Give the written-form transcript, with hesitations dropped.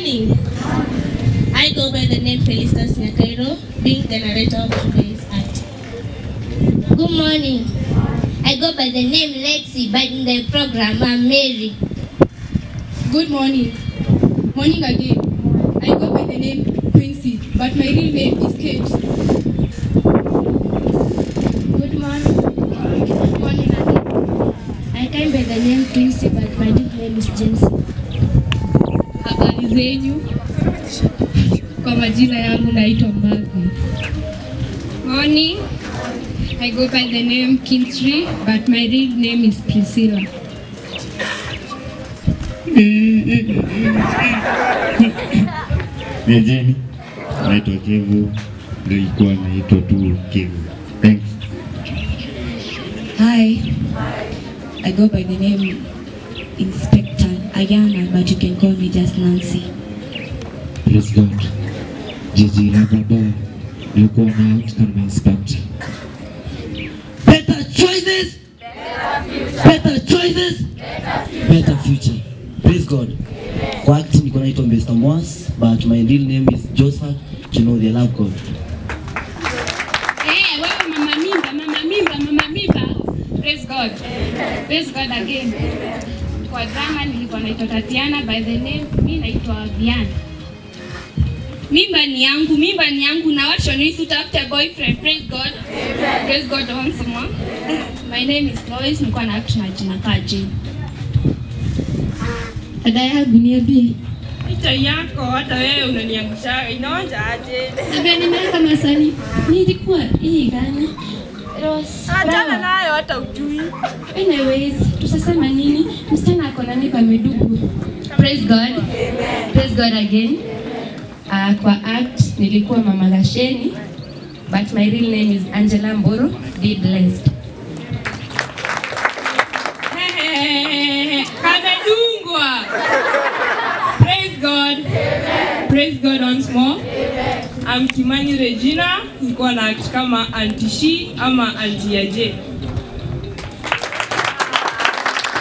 morning. I go by the name Felicitas Nyakairo, being the narrator of today's act. Good morning. I go by the name Lexi, but in the program I'm Mary. Good morning. Morning again. I go by the name Quincy, but my real name is Kate. Good morning. Good morning again. I came by the name Quincy, but my real name is Jensen. Habari zenyu? Kwa majina yangu naitwa Maggie. Morning. I go by the name Kingsley, but my real name is Priscilla. Nejeni, naitwa Kevu, ndio ilikuwa naitwa tu Kevu. Thanks. Hi, I go by the name Inspector Ayana, but you can call me just Nancy. Praise God. Jiji la baba, nilikuwa na out kama inspector. Better choices, better choices, better future. Praise God. Kwa acting niko naitwa Mr. Moas, but my real name is Joseph. You know they love God. Hey, wewe mama mimba. Praise God. Praise God again. Kwa drama nilikuwa naitwa Tatiana, by the name mimi naitwa Vian. Mimba ni yangu na wacho ni utafute boyfriend. Praise God. Amen. Praise God once more. My name is Lois, nilikuwa na action jina kaje. Dada yangu niambie. Picha yako hata wewe unaniangusha. Inaonja aje? Labda nimeweka masani. Nilikuwa hii gani? Rose. Achana nayo hata ujui. Anyways, tusasema nini? Msichana ako na nipa medugu. Praise God. Amen. Praise God again. Kwa act nilikuwa Mama Gasheni, but my real name is Angela Mboro. Be blessed. Kamedungwa. Praise God. Amen. Praise God once more. Amen. I'm Kimani Regina, nilikuwa na act kama Auntie She ama Auntie Yaje.